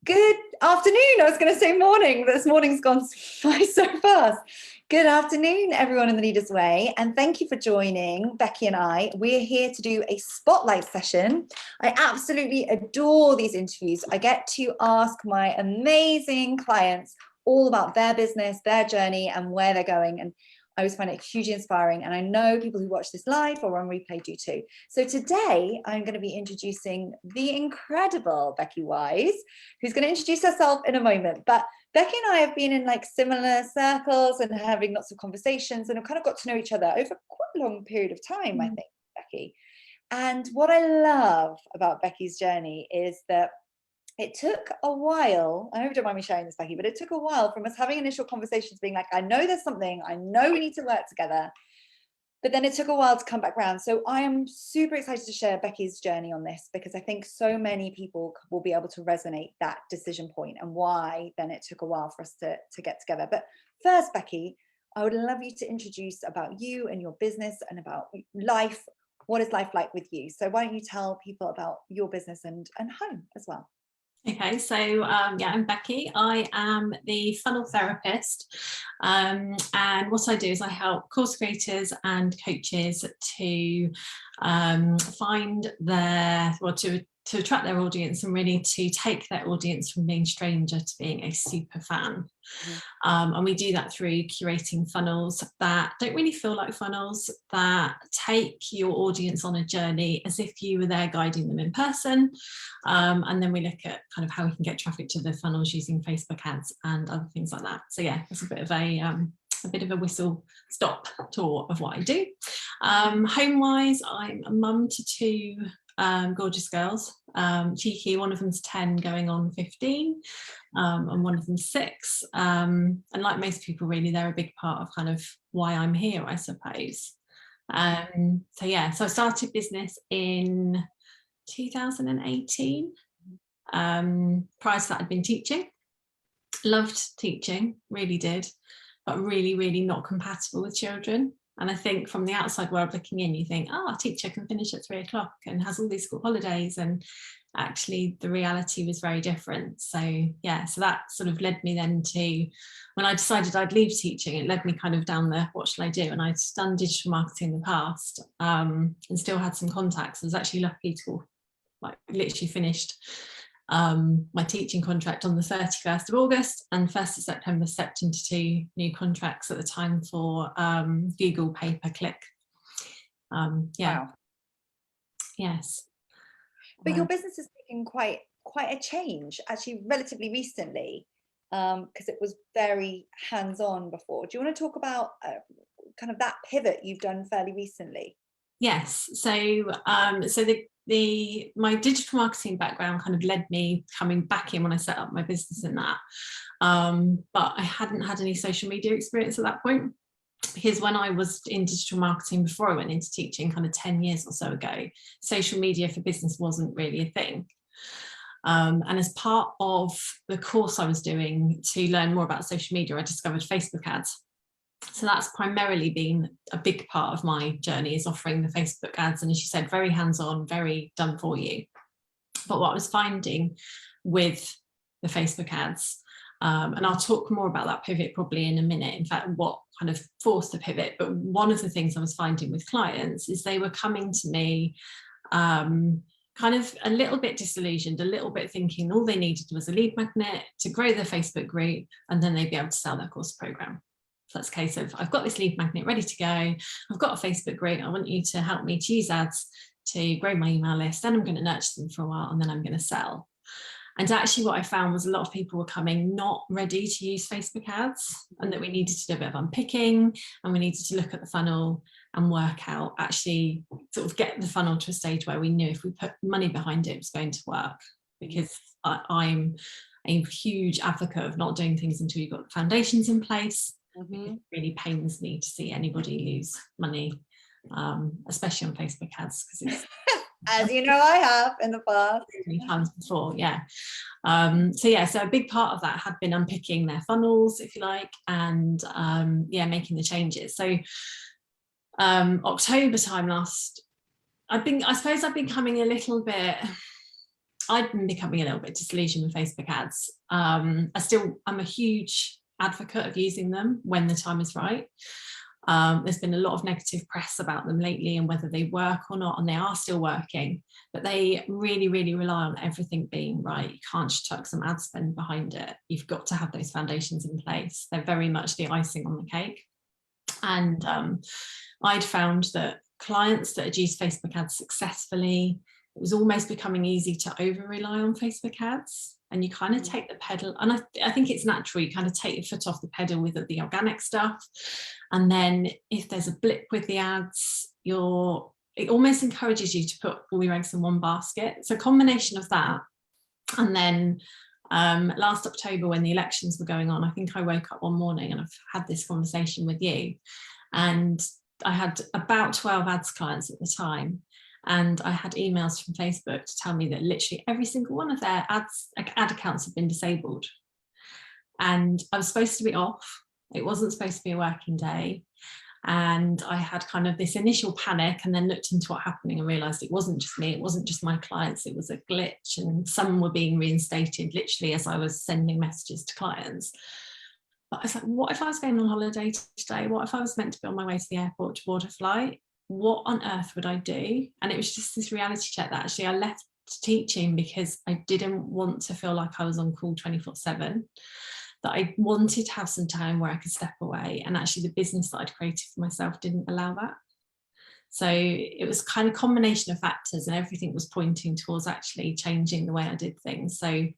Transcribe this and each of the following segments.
Good afternoon. I was going to say morning, but this morning's gone by so fast. Good afternoon, everyone in the Leader's Way, and thank you for joining Becky and I. We're here to do a spotlight session. I absolutely adore these interviews. I get to ask my amazing clients all about their business, their journey, and where they're going. And I always find it hugely inspiring, and I know people who watch this live or on replay do too. So today I'm going to be introducing the incredible Becky Wise, who's going to introduce herself in a moment. But Becky and I have been in like similar circles and having lots of conversations, and have kind of got to know each other over quite a long period of time, I think, Becky. And what I love about Becky's journey is that it took a while. I hope you don't mind me sharing this, Becky, but it took a while from us having initial conversations being like, I know there's something, I know we need to work together. But then it took a while to come back around. So I am super excited to share Becky's journey on this, because I think so many people will be able to resonate that decision point and why then it took a while for us to get together. But first, Becky, I would love you to introduce about you and your business and about life. What is life like with you? So why don't you tell people about your business and home as well? Okay, so yeah, I'm Becky. I am the funnel therapist, and what I do is I help course creators and coaches to find to attract their audience, and really to take their audience from being stranger to being a super fan. And we do that through curating funnels that don't really feel like funnels, that take your audience on a journey as if you were there guiding them in person. And then we look at kind of how we can get traffic to the funnels using Facebook ads and other things like that. So yeah, it's a bit of a whistle stop tour of what I do. Home wise, I'm a mum to two gorgeous girls, cheeky. One of them's 10 going on 15, and one of them's 6, and like most people really, they're a big part of kind of why I'm here, I suppose. So yeah, so I started business in 2018. Prior to that, I'd been teaching, loved teaching, really did, but really not compatible with children. And I think from the outside world looking in, you think, oh, a teacher can finish at 3 o'clock and has all these school holidays. And actually the reality was very different. So yeah, so that sort of led me then to, when I decided I'd leave teaching, it led me kind of down the, what shall I do? And I'd done digital marketing in the past, and still had some contacts. I was actually lucky to like literally finished my teaching contract on the 31st of August, and 1st of September stepped into 2 new contracts at the time for Google pay-per-click. Yeah. Wow. Yes. But your business has taken quite a change actually relatively recently, because it was very hands-on before. Do you want to talk about kind of that pivot you've done fairly recently? Yes. So my digital marketing background kind of led me coming back in when I set up my business in that. But I hadn't had any social media experience at that point, because when I was in digital marketing before I went into teaching kind of 10 years or so ago, social media for business wasn't really a thing. And as part of the course I was doing to learn more about social media, I discovered Facebook ads. So that's primarily been a big part of my journey, is offering the Facebook ads. And as you said, very hands-on, very done for you. But what I was finding with the Facebook ads, and I'll talk more about that pivot probably in a minute, in fact, what kind of forced the pivot. But one of the things I was finding with clients is they were coming to me kind of a little bit disillusioned, a little bit thinking all they needed was a lead magnet to grow their Facebook group, and then they'd be able to sell their course program. So that's a case of, I've got this lead magnet ready to go, I've got a Facebook group, I want you to help me to use ads to grow my email list, then I'm going to nurture them for a while, and then I'm going to sell. And actually what I found was a lot of people were coming not ready to use Facebook ads, and that we needed to do a bit of unpicking, and we needed to look at the funnel and work out, actually sort of get the funnel to a stage where we knew if we put money behind it, it was going to work. Because I'm a huge advocate of not doing things until you've got the foundations in place. It really pains me to see anybody lose money, especially on Facebook ads, because it's as you know, I have in the past many times before. Yeah. So a big part of that had been unpicking their funnels, if you like, and making the changes. So October time last, I suppose I've been coming a little bit I'd been becoming a little bit disillusioned with Facebook ads. I'm a huge advocate of using them when the time is right. There's been a lot of negative press about them lately and whether they work or not, and they are still working, but they really, really rely on everything being right. You can't just chuck some ad spend behind it. You've got to have those foundations in place. They're very much the icing on the cake. And I'd found that clients that had used Facebook ads successfully, it was almost becoming easy to over rely on Facebook ads, and you kind of take the pedal, and I think it's natural, you kind of take your foot off the pedal with the organic stuff, and then if there's a blip with the ads, it almost encourages you to put all your eggs in one basket. So a combination of that, and then last October when the elections were going on, I think I woke up one morning, and I've had this conversation with you, and I had about 12 ads clients at the time, and I had emails from Facebook to tell me that literally every single one of their ad accounts had been disabled. And I was supposed to be off. It wasn't supposed to be a working day. And I had kind of this initial panic, and then looked into what happening and realized it wasn't just me, it wasn't just my clients, it was a glitch, and some were being reinstated literally as I was sending messages to clients. But I was like, what if I was going on holiday today? What if I was meant to be on my way to the airport to board a flight? What on earth would I do? And it was just this reality check that actually I left teaching because I didn't want to feel like I was on call 24/7, that I wanted to have some time where I could step away, and actually the business that I'd created for myself didn't allow that. So it was kind of a combination of factors, and everything was pointing towards actually changing the way I did things. So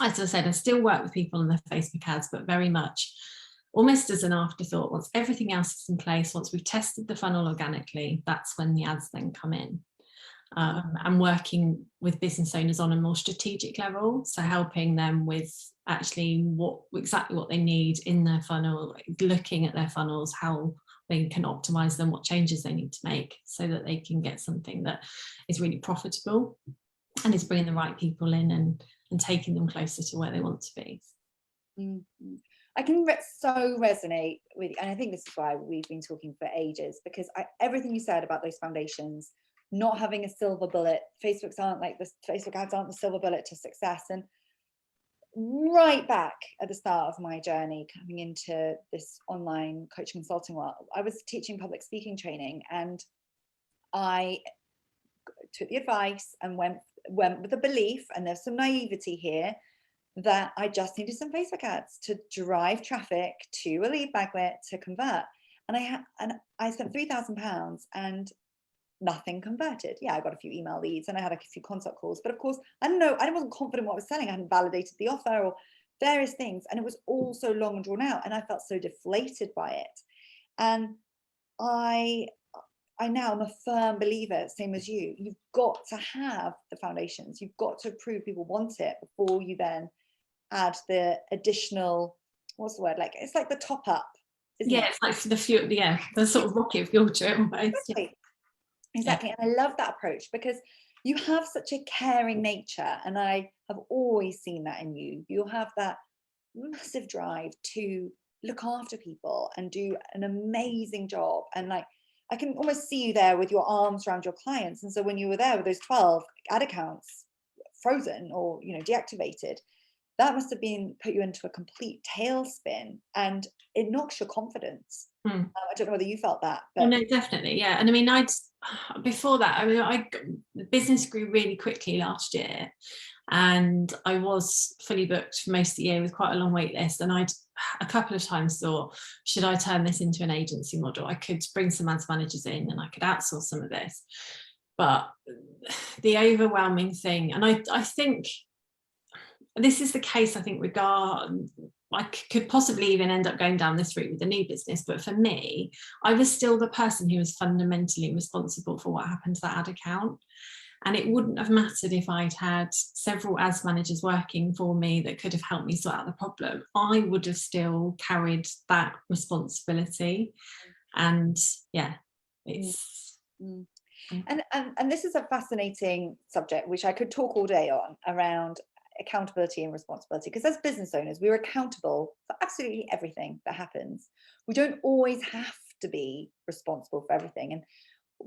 as I said, I still work with people on their Facebook ads, but very much almost as an afterthought. Once everything else is in place, once we've tested the funnel organically, that's when the ads then come in. And working with business owners on a more strategic level, so helping them with actually exactly what they need in their funnel, looking at their funnels, how they can optimize them, what changes they need to make so that they can get something that is really profitable and is bringing the right people in and taking them closer to where they want to be. Mm-hmm. I can so resonate with you, and I think this is why we've been talking for ages, because everything you said about those foundations, not having a silver bullet, Facebook ads aren't the silver bullet to success. And right back at the start of my journey coming into this online coaching consulting world, I was teaching public speaking training, and I took the advice and went with the belief, and there's some naivety here, that I just needed some Facebook ads to drive traffic to a lead magnet to convert. And I spent £3,000 and nothing converted. Yeah, I got a few email leads and I had a few consult calls, but of course, I don't know, I wasn't confident what I was selling. I hadn't validated the offer or various things. And it was all so long and drawn out, and I felt so deflated by it. And I now am a firm believer, same as you, you've got to have the foundations. You've got to prove people want it before you then add the additional, what's the word, like it's like the top up, isn't it? It's like the fuel, the sort of rocket fuel to it almost. Exactly. And I love that approach, because you have such a caring nature, and I have always seen that in you. You have that massive drive to look after people and do an amazing job, and like I can almost see you there with your arms around your clients. And so when you were there with those 12 ad accounts frozen or deactivated, that must have put you into a complete tailspin, and it knocks your confidence. I don't know whether you felt that. But... Oh, no, definitely, yeah. And I mean, before that, the business grew really quickly last year, and I was fully booked for most of the year with quite a long wait list. And I'd a couple of times thought, should I turn this into an agency model? I could bring some ads managers in and I could outsource some of this. But the overwhelming thing, and I think this is the case, I think, I could possibly even end up going down this route with the new business. But for me, I was still the person who was fundamentally responsible for what happened to that ad account. And it wouldn't have mattered if I'd had several ads managers working for me that could have helped me sort out the problem. I would have still carried that responsibility. And yeah, it's... And this is a fascinating subject, which I could talk all day on, around accountability and responsibility, because as business owners, we're accountable for absolutely everything that happens. We don't always have to be responsible for everything. And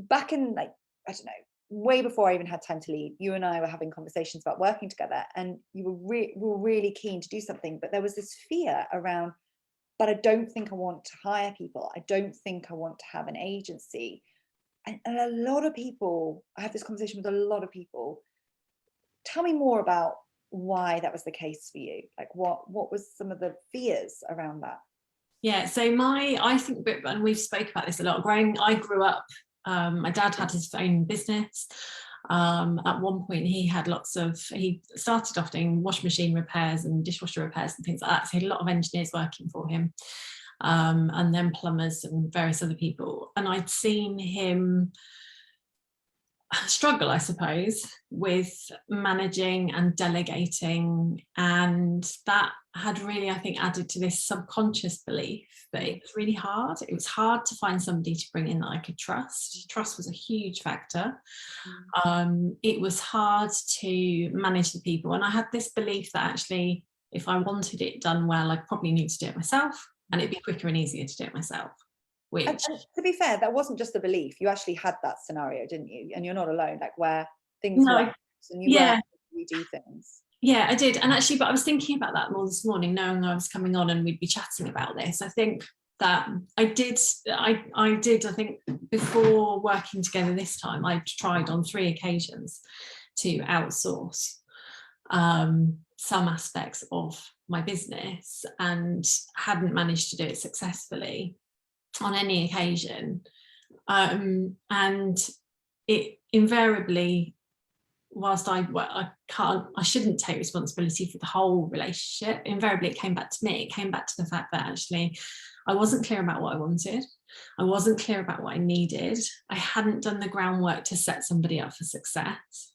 back in, like, I don't know, way before I even had time to lead, you and I were having conversations about working together, and you were really keen to do something, but there was this fear around, but I don't think I want to hire people. I don't think I want to have an agency. And a lot of people, I have this conversation with a lot of people. Tell me more about why that was the case for you. Like what was some of the fears around that? Yeah, so I think, and we've spoke about this a lot, I grew up, my dad had his own business. At one point he started off doing washing machine repairs and dishwasher repairs and things like that. So he had a lot of engineers working for him, and then plumbers and various other people. And I'd seen him struggle, I suppose, with managing and delegating, and that had really, I think, added to this subconscious belief that it was really hard. It was hard to find somebody to bring in that I could trust. Trust was a huge factor. It was hard to manage the people, and I had this belief that actually, if I wanted it done well, I probably need to do it myself, and it'd be quicker and easier to do it myself. And to be fair, that wasn't just a belief. You actually had that scenario, didn't you? And you're not alone, like where things work and you yeah, do things. Yeah, I did. And actually, but I was thinking about that more this morning, knowing I was coming on and we'd be chatting about this. I think that I did, I think before working together this time, I tried on 3 occasions to outsource some aspects of my business and hadn't managed to do it successfully on any occasion. And it invariably, whilst I shouldn't take responsibility for the whole relationship, invariably it came back to me. It came back to the fact that actually I wasn't clear about what I wanted. I wasn't clear about what I needed. I hadn't done the groundwork to set somebody up for success.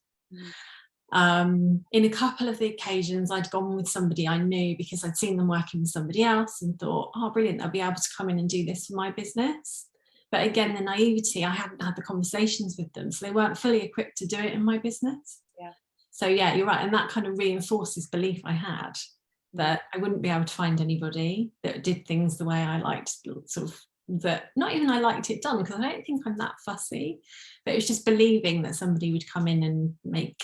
In a couple of the occasions, I'd gone with somebody I knew because I'd seen them working with somebody else and thought, oh, brilliant, they'll be able to come in and do this for my business. But again, the naivety, I hadn't had the conversations with them, so they weren't fully equipped to do it in my business. Yeah. So yeah, you're right. And that kind of reinforces belief I had that I wouldn't be able to find anybody that did things the way I liked, sort of, that not even I liked it done, because I don't think I'm that fussy, but it was just believing that somebody would come in and make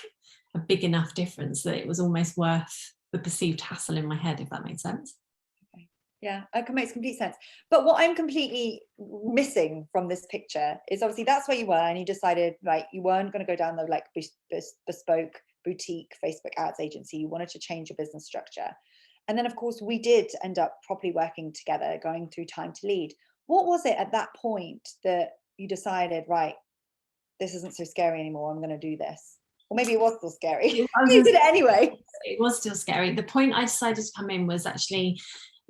a big enough difference that it was almost worth the perceived hassle in my head, if that made sense. Yeah, it makes complete sense. But what I'm completely missing from this picture is obviously that's where you were, and you decided, right, you weren't going to go down the like bespoke boutique Facebook ads agency. You wanted to change your business structure. And then, of course, we did end up properly working together, going through Time to Lead. What was it at that point that you decided, right, this isn't so scary anymore, I'm going to do this? Or maybe it was still scary. You did it anyway. It was still scary. The point I decided to come in was actually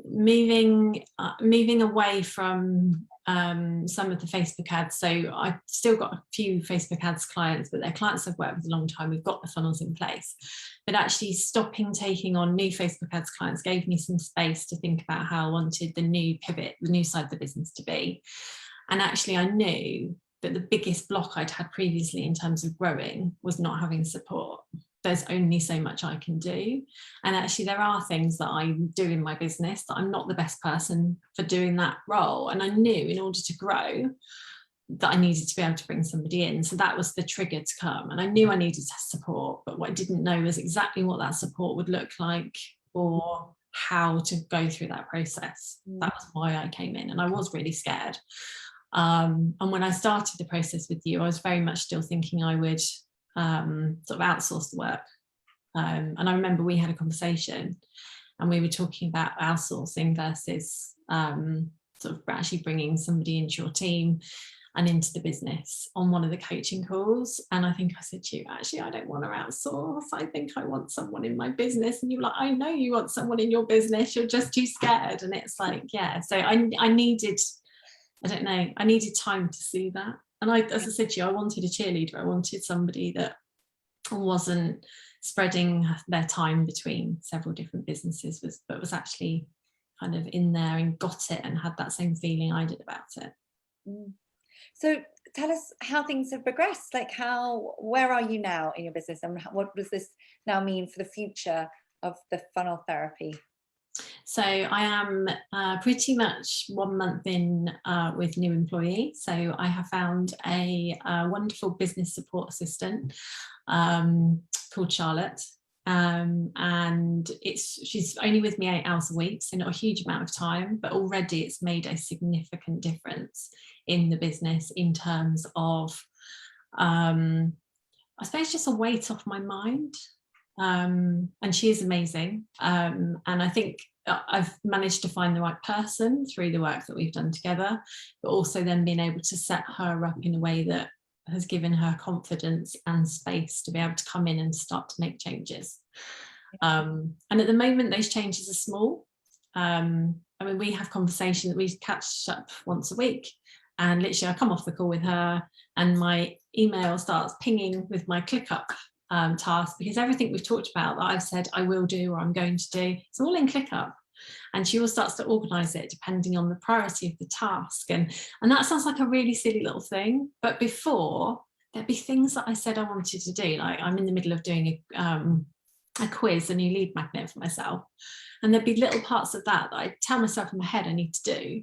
moving away from some of the Facebook ads. So I've still got a few Facebook ads clients, but they're clients I've worked with a long time. We've got the funnels in place, but actually stopping taking on new Facebook ads clients gave me some space to think about how I wanted the new pivot, the new side of the business to be. And actually I knew that the biggest block I'd had previously in terms of growing was not having support. There's only so much I can do. And actually there are things that I do in my business that I'm not the best person for doing that role. And I knew in order to grow that I needed to be able to bring somebody in. So that was the trigger to come. And I knew I needed support, but what I didn't know was exactly what that support would look like or how to go through that process. That was why I came in, and I was really scared. And when I started the process with you, I was very much still thinking I would sort of outsource the work. And I remember we had a conversation and we were talking about outsourcing versus sort of actually bringing somebody into your team and into the business on one of the coaching calls. And I think I said to you, actually, I don't want to outsource. I think I want someone in my business. And you were like, I know you want someone in your business. You're just too scared. And it's like, yeah. So I needed, I don't know, I needed time to see that. And as I said to you, I wanted a cheerleader. I wanted somebody that wasn't spreading their time between several different businesses, but was actually kind of in there and got it and had that same feeling I did about it. So tell us how things have progressed. Like where are you now in your business, and what does this now mean for the future of the funnel therapy? So I am pretty much 1 month in with new employee. So I have found a wonderful business support assistant called Charlotte. And she's only with me 8 hours a week, so not a huge amount of time, but already it's made a significant difference in the business in terms of, I suppose, just a weight off my mind. And she is amazing. And I think I've managed to find the right person through the work that we've done together, but also then being able to set her up in a way that has given her confidence and space to be able to come in and start to make changes. And at the moment, those changes are small. I mean, we have conversation that we catch up once a week, and literally I come off the call with her and my email starts pinging with my ClickUp task, because everything we've talked about that I've said I will do or I'm going to do, it's all in ClickUp. And she all starts to organise it depending on the priority of the task. And that sounds like a really silly little thing, but before there'd be things that I said I wanted to do, like I'm in the middle of doing a quiz, a new lead magnet for myself, and there'd be little parts of that I tell myself in my head I need to do,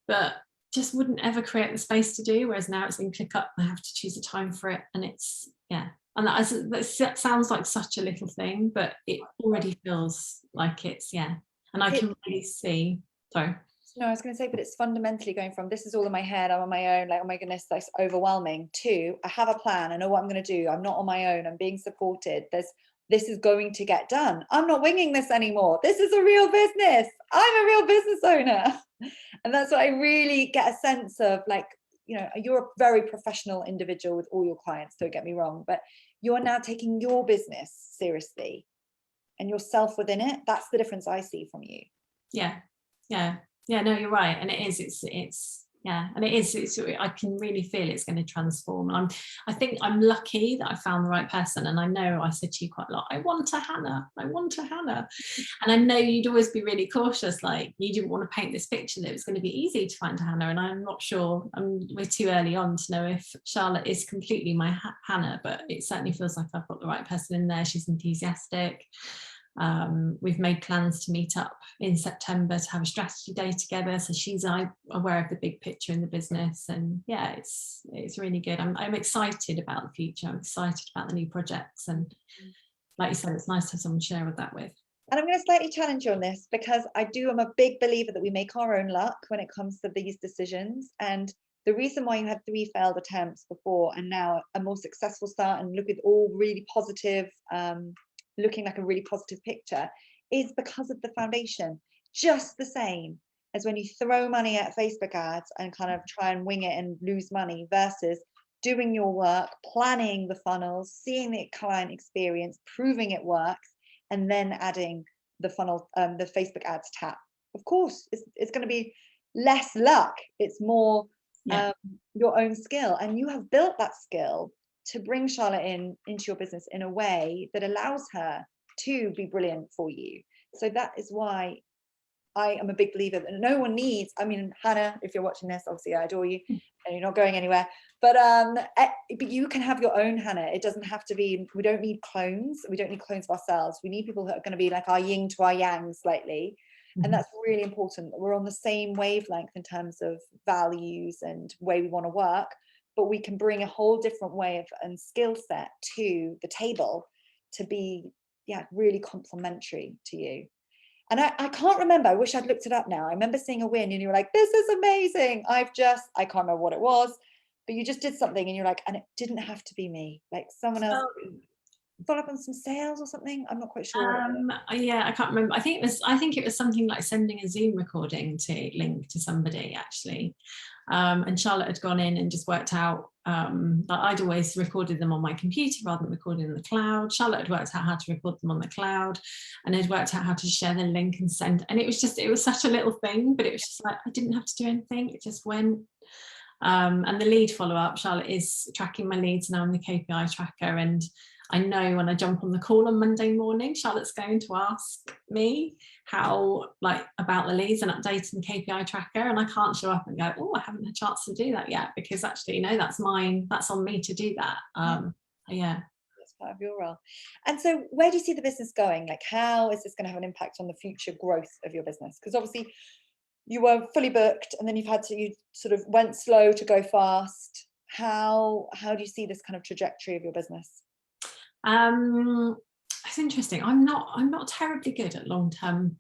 but just wouldn't ever create the space to do, whereas now it's in ClickUp, I have to choose a time for it, and it's, yeah. And that sounds like such a little thing, but it already feels like it's, yeah. And I can really see, sorry. No, I was going to say, but it's fundamentally going from this is all in my head, I'm on my own, like, oh my goodness, that's overwhelming, to I have a plan, I know what I'm going to do, I'm not on my own, I'm being supported, this is going to get done, I'm not winging this anymore, this is a real business, I'm a real business owner. And that's what I really get a sense of, like, you know, you're a very professional individual with all your clients, don't get me wrong, but you're now taking your business seriously and yourself within it. That's the difference I see from you. Yeah, no, you're right. And it's yeah, and it's I can really feel it's going to transform. And I think I'm lucky that I found the right person. And I know I said to you quite a lot, I want a Hannah. And I know you'd always be really cautious, like you didn't want to paint this picture that it was going to be easy to find a Hannah. And I'm not sure, we're too early on to know if Charlotte is completely my Hannah, but it certainly feels like I've got the right person in there. She's enthusiastic. We've made plans to meet up in September to have a strategy day together, so she's aware of the big picture in the business, and yeah, it's really good. I'm excited about the future, I'm excited about the new projects, and like you said, it's nice to have someone to share with that with. And I'm going to slightly challenge you on this, because I'm a big believer that we make our own luck when it comes to these decisions. And the reason why you had 3 failed attempts before and now a more successful start, and look at all really positive, looking like a really positive picture, is because of the foundation. Just the same as when you throw money at Facebook ads and kind of try and wing it and lose money, versus doing your work, planning the funnels, seeing the client experience, proving it works, and then adding the funnel, the Facebook ads tab. Of course, it's going to be less luck. It's more your own skill, and you have built that skill to bring Charlotte into your business in a way that allows her to be brilliant for you. So that is why I am a big believer that no one needs, I mean, Hannah, if you're watching this, obviously I adore you and you're not going anywhere, but you can have your own Hannah. It doesn't have to be, we don't need clones. We don't need clones of ourselves. We need people who are going to be like our yin to our yang slightly. Mm-hmm. And that's really important. We're on the same wavelength in terms of values and way we want to work, but we can bring a whole different way of and skill set to the table to be, really complementary to you. And I can't remember, I wish I'd looked it up now. I remember seeing a win and you were like, this is amazing. I can't remember what it was, but you just did something and you're like, and it didn't have to be me, like someone else. Follow up on some sales or something. I'm not quite sure. Yeah, I can't remember. I think it was something like sending a Zoom recording to link to somebody, actually. And Charlotte had gone in and just worked out that I'd always recorded them on my computer rather than recording in the cloud. Charlotte had worked out how to record them on the cloud, and had worked out how to share the link and send. And it was such a little thing, but it was just like I didn't have to do anything. It just went. And the lead follow-up, Charlotte is tracking my leads now on the KPI tracker, and I know when I jump on the call on Monday morning, Charlotte's going to ask me how, like, about the leads and updating the KPI tracker, and I can't show up and go, oh, I haven't had a chance to do that yet, because actually, that's mine. That's on me to do that. Yeah. That's part of your role. And so where do you see the business going? Like, how is this going to have an impact on the future growth of your business? Because obviously you were fully booked and then you sort of went slow to go fast. How do you see this kind of trajectory of your business? It's interesting. I'm not terribly good at long-term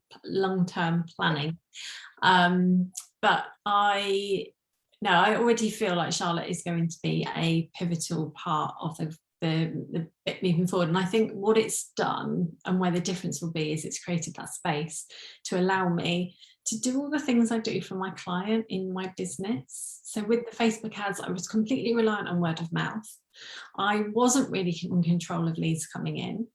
planning. But I already feel like Charlotte is going to be a pivotal part of the bit moving forward. And I think what it's done and where the difference will be is it's created that space to allow me to do all the things I do for my client in my business. So with the Facebook ads, I was completely reliant on word of mouth. I wasn't really in control of leads coming in.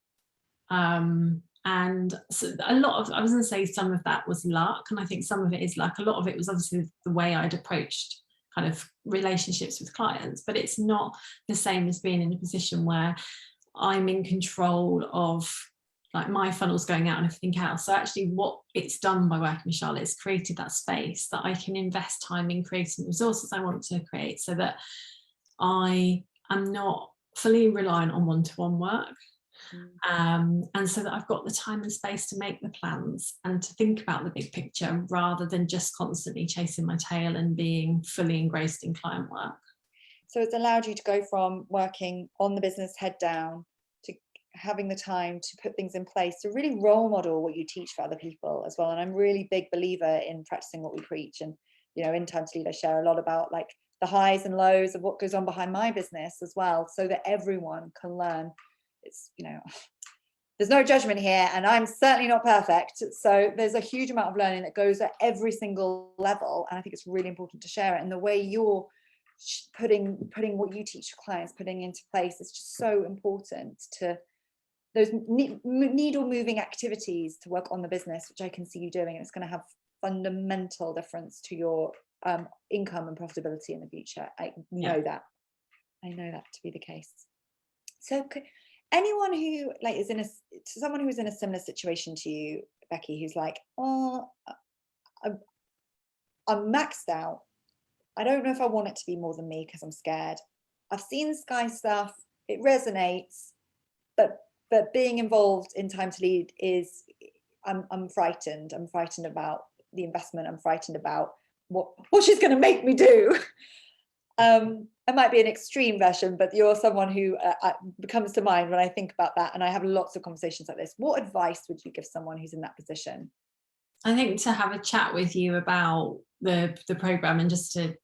And so I was going to say some of that was luck, and I think some of it is luck. A lot of it was obviously the way I'd approached kind of relationships with clients, but it's not the same as being in a position where I'm in control of like my funnels going out and everything else. So actually what it's done by working with Charlotte is created that space that I can invest time in creating the resources I want to create, so that I am not fully reliant on one-to-one work. And so that I've got the time and space to make the plans and to think about the big picture rather than just constantly chasing my tail and being fully engrossed in client work. So it's allowed you to go from working on the business head down to having the time to put things in place to really role model what you teach for other people as well. And I'm really big believer in practicing what we preach. And, you know, in Time to Lead, I share a lot about like the highs and lows of what goes on behind my business as well, so that everyone can learn. It's, you know, there's no judgment here, and I'm certainly not perfect. So there's a huge amount of learning that goes at every single level. And I think it's really important to share it. And the way you're putting what you teach your clients, putting into place, is just so important to those needle moving activities to work on the business, which I can see you doing. And it's going to have fundamental difference to your income and profitability in the future. I know that to be the case. So anyone who like is someone who's in a similar situation to you, Becky, who's like, oh, I'm maxed out. I don't know if I want it to be more than me because I'm scared. I've seen Skye stuff. It resonates, but being involved in Time to Lead is, I'm frightened. I'm frightened about the investment. I'm frightened about what she's going to make me do. It might be an extreme version, but you're someone who comes to mind when I think about that. And I have lots of conversations like this. What advice would you give someone who's in that position? I think to have a chat with you about the program and just to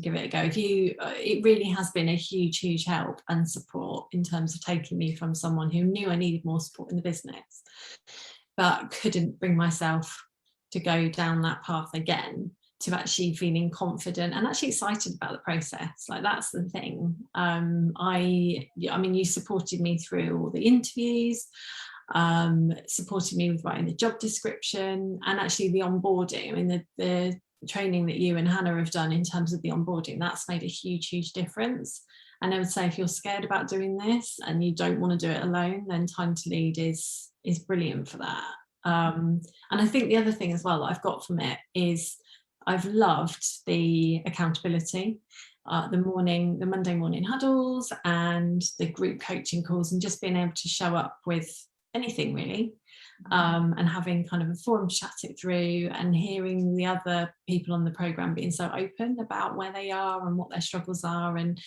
give it a go. It really has been a huge help and support in terms of taking me from someone who knew I needed more support in the business, but couldn't bring myself to go down that path again, to actually feeling confident and actually excited about the process. Like, that's the thing. I mean, you supported me through all the interviews, supported me with writing the job description, and actually the onboarding. I mean, the training that you and Hannah have done in terms of the onboarding, that's made a huge difference. And I would say if you're scared about doing this and you don't want to do it alone, then Time to Lead is brilliant for that. And I think the other thing as well that I've got from it is I've loved the accountability, the Monday morning huddles and the group coaching calls, and just being able to show up with anything really, and having kind of a forum to chat it through, and hearing the other people on the program being so open about where they are and what their struggles are. And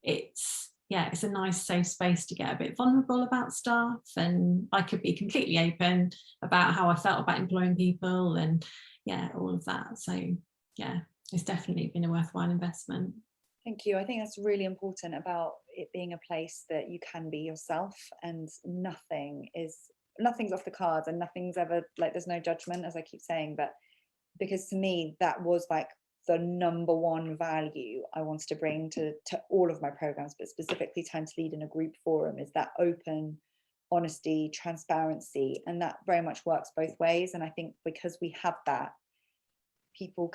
it's a nice safe space to get a bit vulnerable about stuff, and I could be completely open about how I felt about employing people and all of that. So it's definitely been a worthwhile investment. Thank you. I think that's really important about it being a place that you can be yourself, and nothing's off the cards, and nothing's ever like, there's no judgment, as I keep saying. But because to me that was like the number one value I wanted to bring to all of my programs, but specifically Time to Lead in a group forum, is that open honesty, transparency, and that very much works both ways. And I think because we have that, people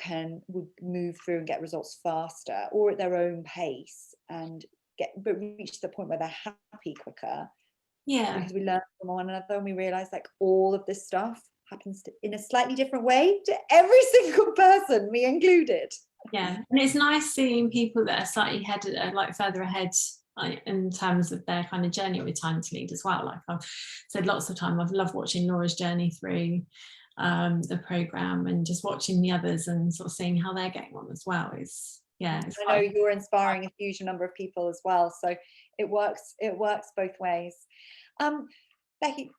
would move through and get results faster or at their own pace, and reach the point where they're happy quicker. Because we learn from one another, and we realize like all of this stuff happens in a slightly different way to every single person, me included. And it's nice seeing people that are slightly further ahead in terms of their kind of journey with Time to Lead as well. Like I've said lots of time, I've loved watching Laura's journey through the programme, and just watching the others and sort of seeing how they're getting on as well is, yeah. I know you're inspiring a huge number of people as well, so it works both ways. Becky,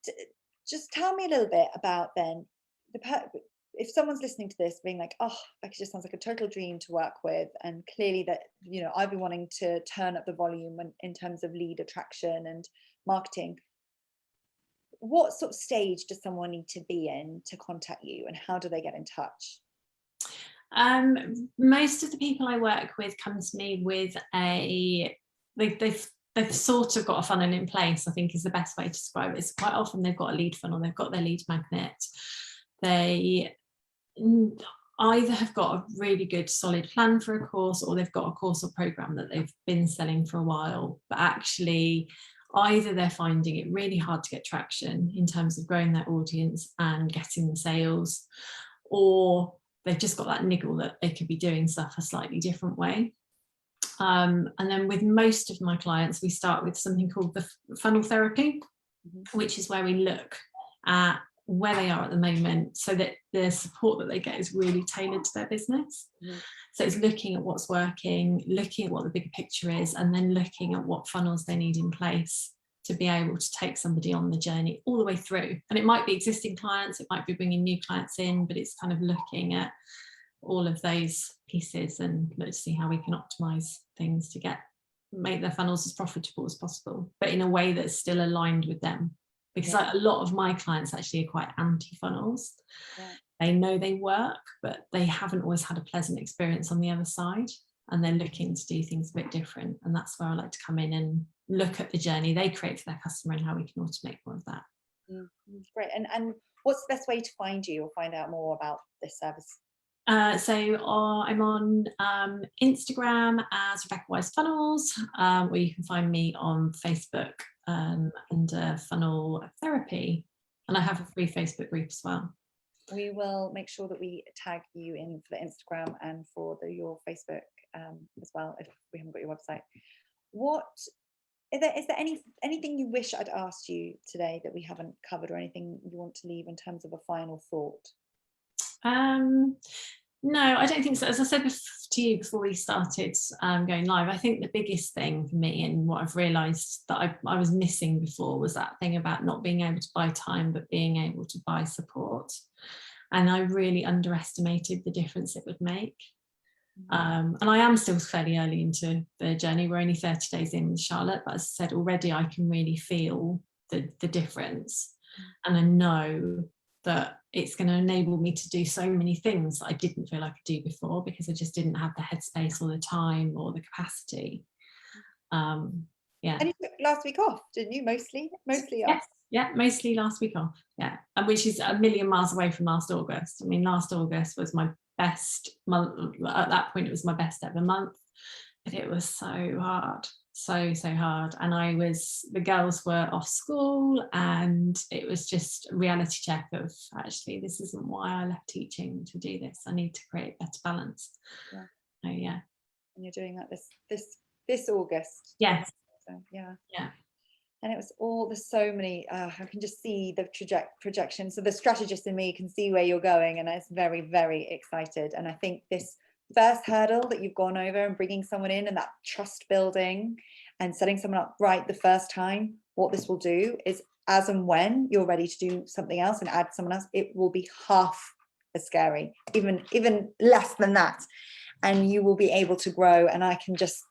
just tell me a little bit about then if someone's listening to this being like, oh, Becky just sounds like a total dream to work with, and clearly that, you know, I've been wanting to turn up the volume in terms of lead attraction and marketing. What sort of stage does someone need to be in to contact you, and how do they get in touch? Most of the people I work with come to me with they've sort of got a funnel in place, I think is the best way to describe it. It's quite often they've got a lead funnel, they've got their lead magnet. They either have got a really good solid plan for a course, or they've got a course or program that they've been selling for a while, but actually either they're finding it really hard to get traction in terms of growing their audience and getting the sales, or they've just got that niggle that they could be doing stuff a slightly different way. And then with most of my clients, we start with something called the funnel therapy, which is where we look at where they are at the moment, so that the support that they get is really tailored to their business. So it's looking at what's working, looking at what the bigger picture is, and then looking at what funnels they need in place to be able to take somebody on the journey all the way through. And it might be existing clients, it might be bringing new clients in, but it's kind of looking at all of those pieces and look to see how we can optimize things to make their funnels as profitable as possible, but in a way that's still aligned with them. Because a lot of my clients actually are quite anti-funnels. They know they work, but they haven't always had a pleasant experience on the other side, and they're looking to do things a bit different. And that's where I like to come in and look at the journey they create for their customer and how we can automate more of that. Great. And what's the best way to find you or find out more about this service? I'm on Instagram as Rebecca Wise Funnels, or you can find me on Facebook under Funnel Therapy, and I have a free Facebook group as well. We will make sure that we tag you in for the Instagram and for your Facebook as well, if we haven't got your website. Is there anything you wish I'd asked you today that we haven't covered, or anything you want to leave in terms of a final thought? No, I don't think so. As I said to you before we started going live, I think the biggest thing for me, and what I've realised that I was missing before, was that thing about not being able to buy time but being able to buy support. And I really underestimated the difference it would make. And I am still fairly early into the journey. We're only 30 days in with Charlotte, but as I said, already I can really feel the difference. And I know that it's going to enable me to do so many things that I didn't feel I could do before, because I just didn't have the headspace or the time or the capacity. And you took last week off, didn't you? Mostly off. Yeah, mostly last week off. Yeah, and which is a million miles away from last August. I mean, last August was my best month. At that point, it was my best ever month, but it was so hard. So hard. And the girls were off school, and it was just a reality check of, actually, this isn't why I left teaching to do this. I need to create better balance. So yeah. And you're doing that this August. Yes. So, yeah. And it was there's so many, I can just see the projection. So the strategist in me can see where you're going, and it's very, very excited. And I think this first hurdle that you've gone over, and bringing someone in, and that trust building and setting someone up right the first time, what this will do is, as and when you're ready to do something else and add someone else, it will be half as scary, even less than that, and you will be able to grow. And I can just,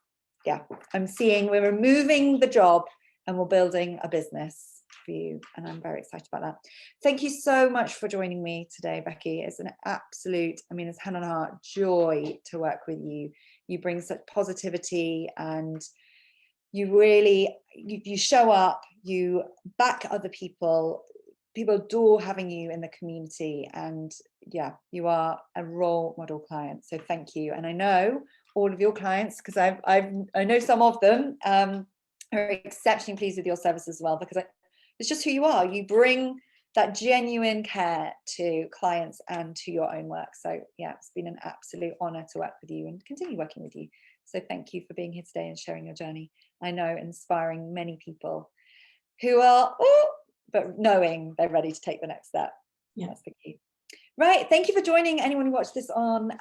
I'm seeing we're removing the job and we're building a business for you, and I'm very excited about that. Thank you so much for joining me today, Becky. It's an absolute, it's hand on heart joy to work with you. You bring such positivity, and you really you show up, you back other people adore having you in the community, and you are a role model client. So thank you. And I know all of your clients, because I know some of them are exceptionally pleased with your service as well, because it's just who you are. You bring that genuine care to clients and to your own work. So it's been an absolute honor to work with you and continue working with you. So thank you for being here today and sharing your journey. I know, inspiring many people who are, but knowing they're ready to take the next step. Yeah. That's the key. Right, thank you for joining anyone who watched this on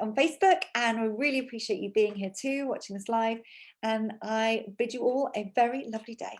Facebook, and we really appreciate you being here too, watching this live, and I bid you all a very lovely day.